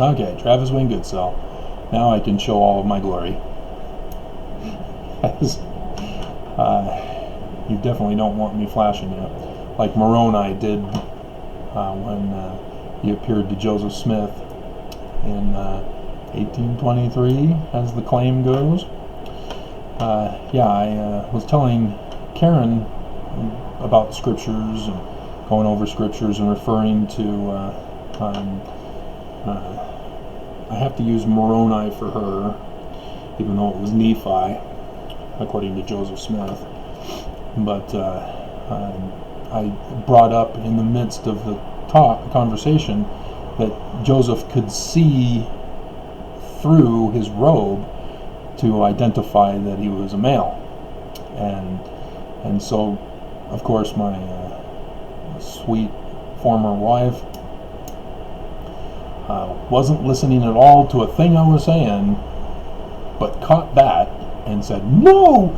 Okay, Travis Wayne Goodsell. Now I can show all of my glory. As, you definitely don't want me flashing you, like Moroni did when he appeared to Joseph Smith in 1823, as the claim goes. I was telling Karen about the scriptures and going over scriptures and referring to I have to use Moroni for her, even though it was Nephi, according to Joseph Smith. But I brought up in the midst of the conversation that Joseph could see through his robe to identify that he was a male, and so, of course, my sweet former wife wasn't listening at all to a thing I was saying, but caught that and said, "No,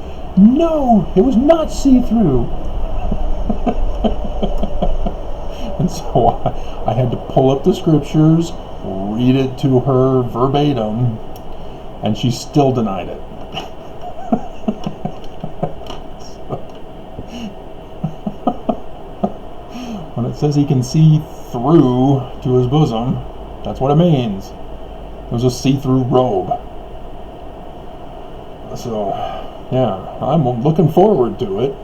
it was not see-through." And so I had to pull up the scriptures, read it to her verbatim, and she still denied it. When it says he can see through to his bosom, that's what it means. It was a see-through robe. So, yeah, I'm looking forward to it.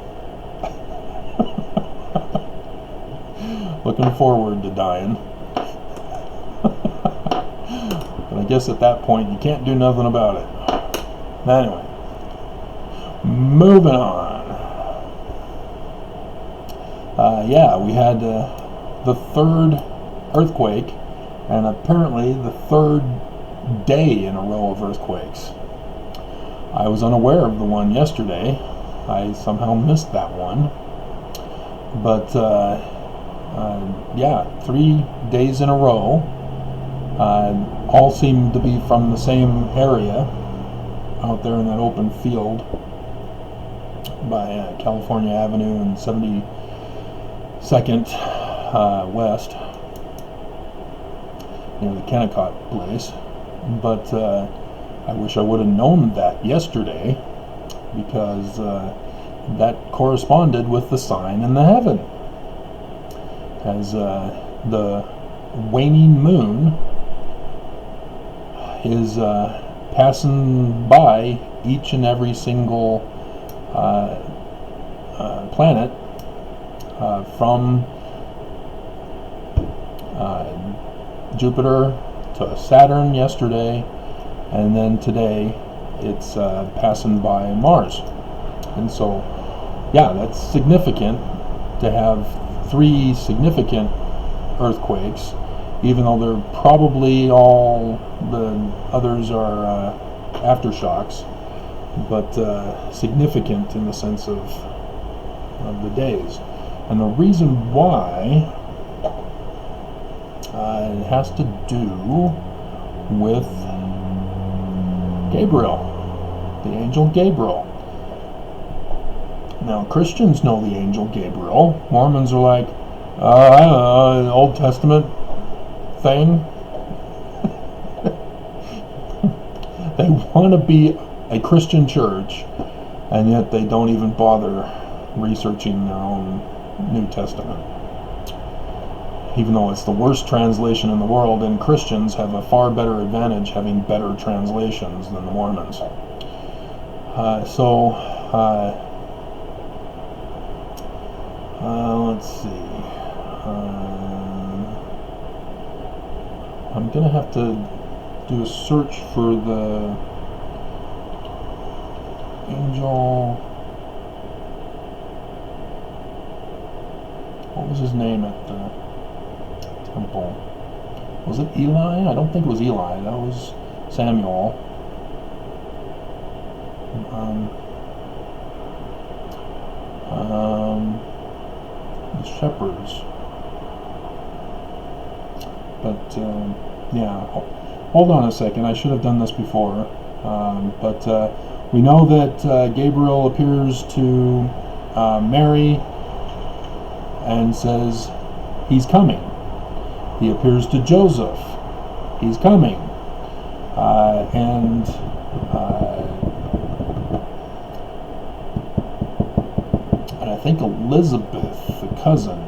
Looking forward to dying. But I guess at that point you can't do nothing about it. Anyway, moving on. We had the third earthquake, and apparently the third day in a row of earthquakes. I was unaware of the one yesterday. I somehow missed that one. But 3 days in a row. All seem to be from the same area out there in that open field by California Avenue and 72nd West, near the Kennecott place. But I wish I would have known that yesterday, because that corresponded with the sign in the heaven, as the waning moon is passing by each and every single planet, from Jupiter to Saturn yesterday, and then today it's passing by Mars. And so, that's significant to have 3 significant earthquakes, even though they're probably all the others are aftershocks, but significant in the sense of the days. And the reason why it has to do with Gabriel, the angel Gabriel. Now, Christians know the angel Gabriel. Mormons are like, I don't know, Old Testament thing. They want to be a Christian church, and yet they don't even bother researching their own New Testament. Even though it's the worst translation in the world, and Christians have a far better advantage having better translations than the Mormons. Let's see. I'm going to have to do a search for the angel. What was his name at the temple? Was it Eli? I don't think it was Eli. That was Samuel. The shepherds. But hold on a second. I should have done this before. But we know that Gabriel appears to Mary and says he's coming. He appears to Joseph he's coming. And I think Elizabeth, the cousin,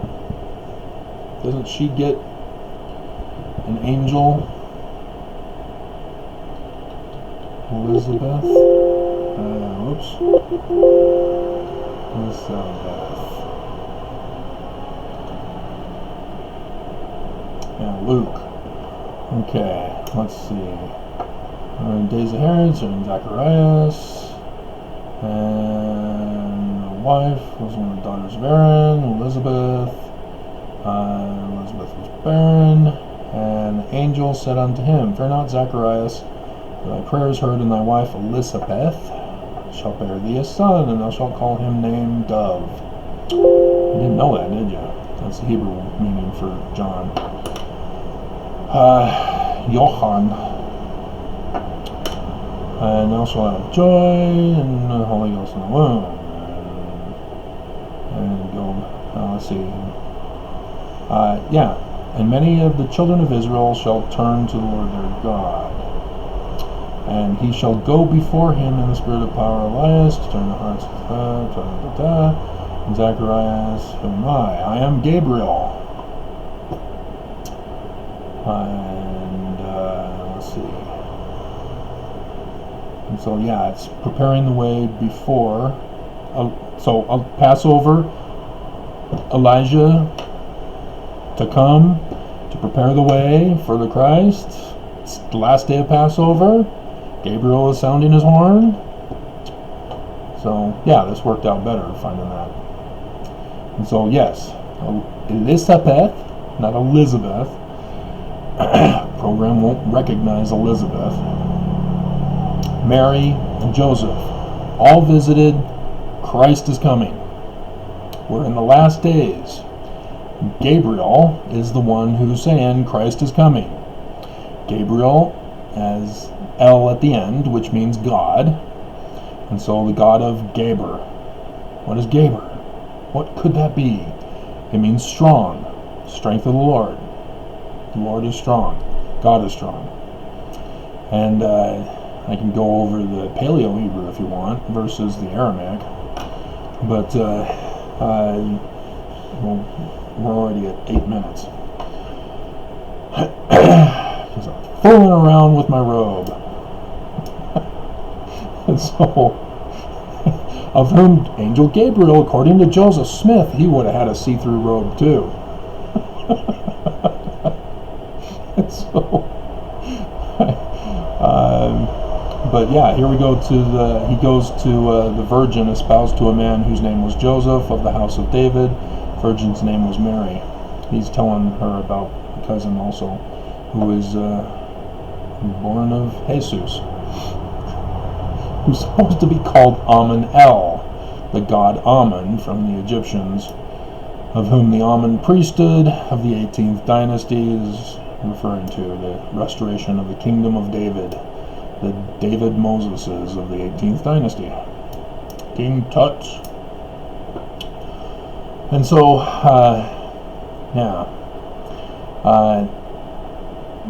doesn't she get an angel? Elizabeth? Whoops. Elizabeth. Yeah, Luke. Okay, let's see. Days of Herod, and Zacharias. And the wife was one of the daughters of Aaron, Elizabeth. Elizabeth was barren. And the angel said unto him, Fear not, Zacharias, for thy prayer is heard, and thy wife Elizabeth shall bear thee a son, and thou shalt call him name Dove. You didn't know that, did you? That's the Hebrew meaning for John. Johann. And thou shalt have joy, and the Holy Ghost in the womb. And go, let's see. And many of the children of Israel shall turn to the Lord their God. And he shall go before him in the spirit of power, Elias, to turn the hearts and Zacharias, who am I? I am Gabriel. And let's see. And so it's preparing the way before. So Passover, Elijah to come to prepare the way for the Christ. It's the last day of Passover. Gabriel is sounding his horn. So this worked out better finding that. And so yes, Elizabeth, not Elizabeth. Program won't recognize Elizabeth. Mary and Joseph all visited. Christ is coming. We're in the last days. Gabriel is the one who's saying Christ is coming. Gabriel has L at the end, which means God. And so the God of Gaber. What is Gaber? What could that be? It means strong. Strength of the Lord. The Lord is strong. God is strong. And I can go over the Paleo Hebrew if you want versus the Aramaic. But we're already at 8 minutes. Because I'm fooling around with my robe. And so, of whom Angel Gabriel, according to Joseph Smith, he would have had a see-through robe too. And so, but here we go to he goes to the virgin espoused to a man whose name was Joseph of the house of David. The virgin's name was Mary. He's telling her about a cousin also, who is born of Jesus, who's supposed to be called Amun-El, the god Amun from the Egyptians, of whom the Amun priesthood of the 18th dynasty is referring to, the restoration of the kingdom of David, the David Moseses of the 18th dynasty, King Tut. And so,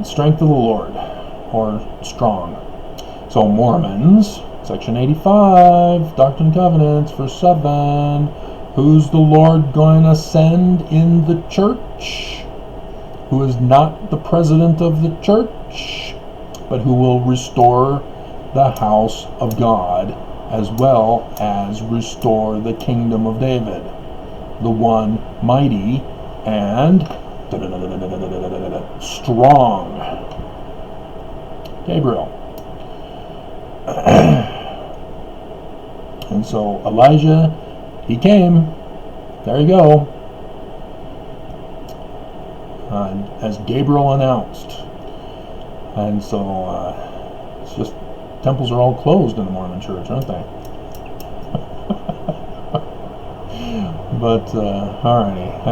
strength of the Lord, or strong. So Mormons, section 85, Doctrine and Covenants, verse 7, who's the Lord going to send in the church? Who is not the president of the church, but who will restore the house of God, as well as restore the kingdom of David, the one mighty and strong. Gabriel. And so Elijah, he came. There you go. As Gabriel announced. And so it's just, temples are all closed in the Mormon church, aren't they? But alrighty,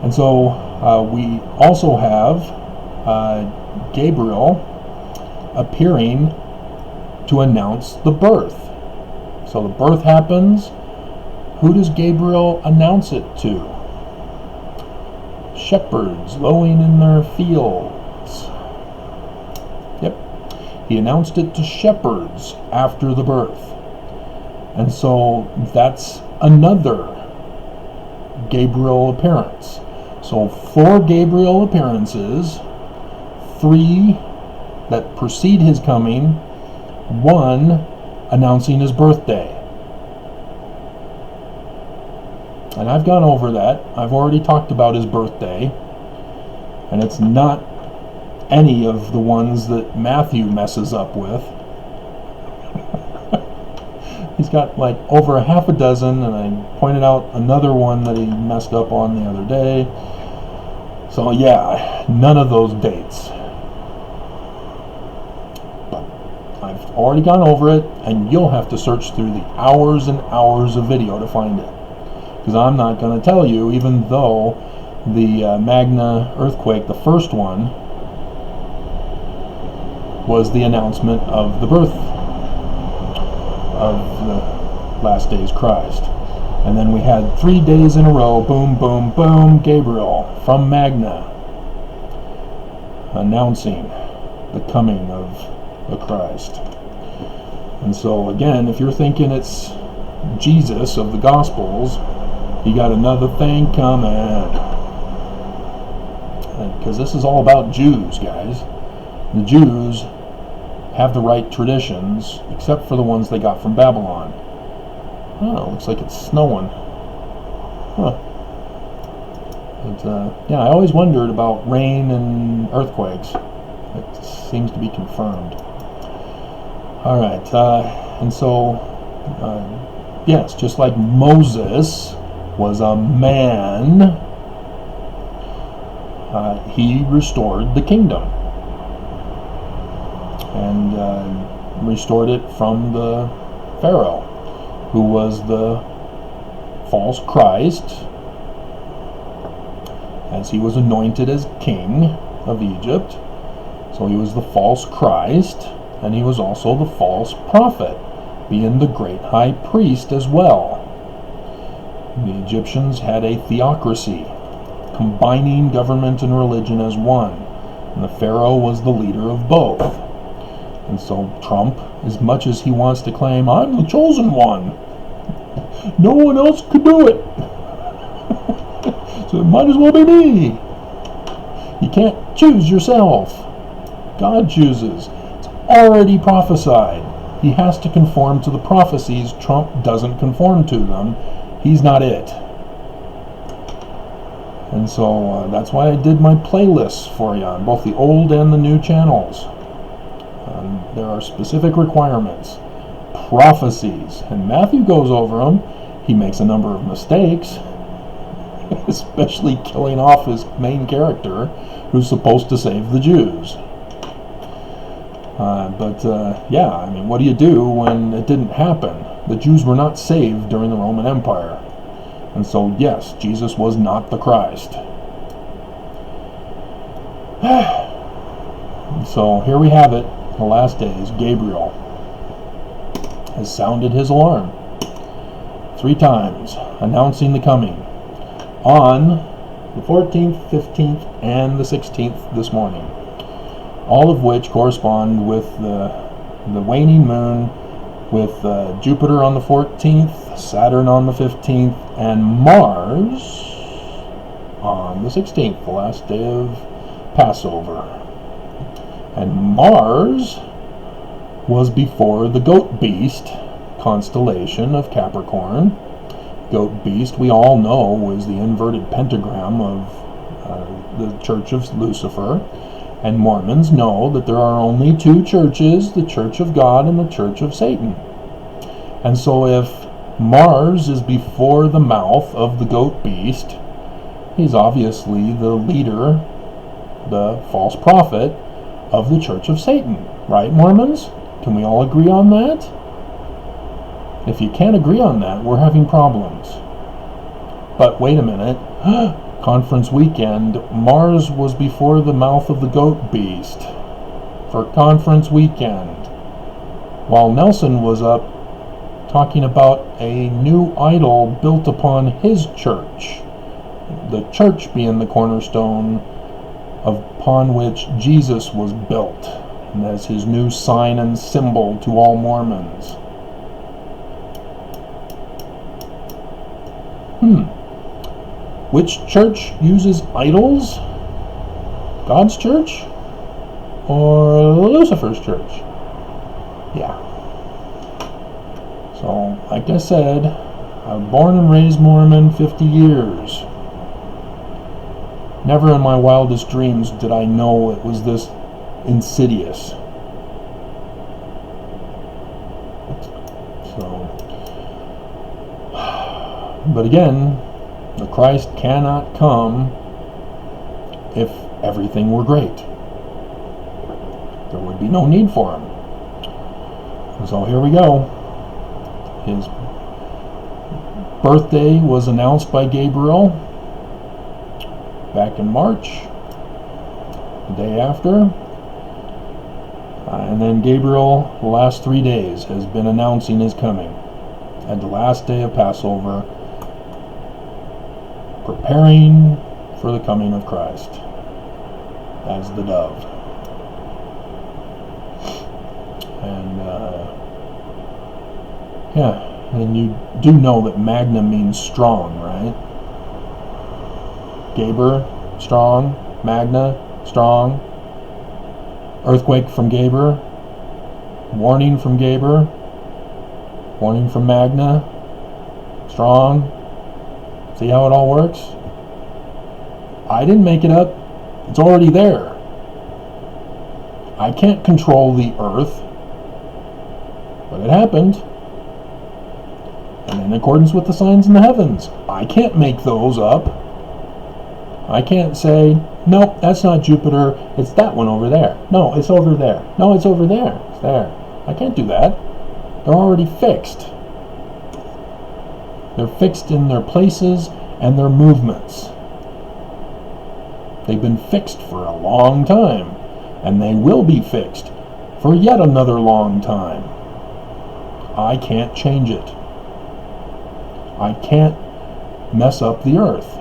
and so we also have Gabriel appearing to announce the birth. So the birth happens. Who does Gabriel announce it to? Shepherds lowing in their fields. He announced it to shepherds after the birth. And so that's another Gabriel appearance. So 4 Gabriel appearances, 3 that precede his coming, 1 announcing his birthday. And I've gone over that. I've already talked about his birthday. And it's not any of the ones that Matthew messes up with. He's got like over a half a dozen, and I pointed out another one that he messed up on the other day. So yeah, none of those dates. But I've already gone over it, and you'll have to search through the hours and hours of video to find it. Because I'm not going to tell you, even though the Magna earthquake, the first one, was the announcement of the birth of the last days Christ. And then we had 3 days in a row, boom, boom, boom, Gabriel from Magna announcing the coming of the Christ. And so again, if you're thinking it's Jesus of the Gospels, you got another thing coming. Because this is all about Jews, guys. The Jews have the right traditions, except for the ones they got from Babylon. Oh, looks like it's snowing. Huh. But, yeah, I always wondered about rain and earthquakes. It seems to be confirmed. Alright, and so, yes, just like Moses was a man, he restored the kingdom. And restored it from the Pharaoh, who was the false Christ, as he was anointed as king of Egypt. So he was the false Christ, and he was also the false prophet, being the great high priest as well. The Egyptians had a theocracy, combining government and religion as one, and the Pharaoh was the leader of both. And so Trump, as much as he wants to claim, I'm the chosen one, no one else could do it, so it might as well be me. You can't choose yourself. God chooses. It's already prophesied. He has to conform to the prophecies. Trump doesn't conform to them. He's not it. And so that's why I did my playlists for you on both the old and the new channels. There are specific requirements, prophecies, and Matthew goes over them. He makes a number of mistakes, especially killing off his main character, who's supposed to save the Jews. Yeah, I mean, what do you do when it didn't happen? The Jews were not saved during the Roman Empire. And so, yes, Jesus was not the Christ. So, here we have it. The last days, Gabriel has sounded his alarm 3 times, announcing the coming on the 14th, 15th, and the 16th this morning, all of which correspond with the waning moon, with Jupiter on the 14th, Saturn on the 15th, and Mars on the 16th, the last day of Passover. And Mars was before the Goat Beast constellation of Capricorn. Goat Beast, we all know, was the inverted pentagram of the Church of Lucifer. And Mormons know that there are only 2 churches, the Church of God and the Church of Satan. And so if Mars is before the mouth of the Goat Beast, he's obviously the leader, the false prophet, of the Church of Satan. Right, Mormons? Can we all agree on that? If you can't agree on that, we're having problems. But wait a minute. Conference weekend, Mars was before the mouth of the Goat Beast for conference weekend, while Nelson was up talking about a new idol built upon his church, the church being the cornerstone upon which Jesus was built. and as his new sign and symbol to all Mormons. Which church uses idols? God's church? Or Lucifer's church? Yeah. So, like I said, I was born and raised Mormon 50 years. Never in my wildest dreams did I know it was this insidious. So, but again, the Christ cannot come if everything were great. There would be no need for him. So here we go. His birthday was announced by Gabriel back in March, the day after. And then Gabriel, the last 3 days, has been announcing his coming. At the last day of Passover, preparing for the coming of Christ as the dove. And and you do know that Magna means strong, right? Gaber, strong. Magna, strong. Earthquake from Gaber. Warning from Gaber. Warning from Magna. Strong. See how it all works? I didn't make it up. It's already there. I can't control the earth, but it happened. And in accordance with the signs in the heavens. I can't make those up. I can't say, nope, that's not Jupiter, it's that one over there. No, it's over there. No, it's over there. It's there. I can't do that. They're already fixed. They're fixed in their places and their movements. They've been fixed for a long time, and they will be fixed for yet another long time. I can't change it. I can't mess up the earth.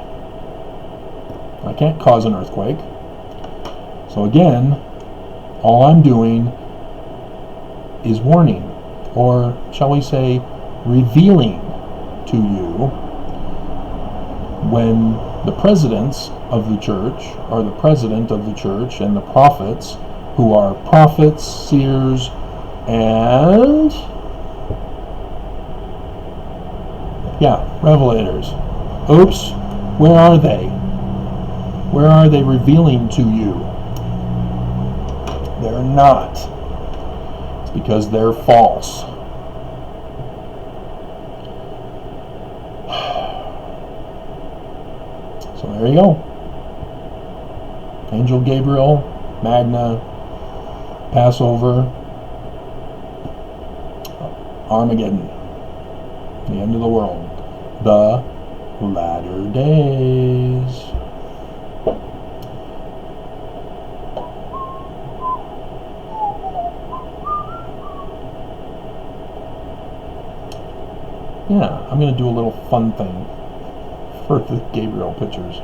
I can't cause an earthquake. So again, all I'm doing is warning, or shall we say, revealing to you when the presidents of the church, or the president of the church, and the prophets, who are prophets, seers, and revelators. Oops, where are they? Where are they revealing to you? They're not. It's because they're false. So there you go. Angel Gabriel, Magna, Passover, Armageddon, the end of the world, the latter days. Yeah, I'm going to do a little fun thing for the Gabriel pictures.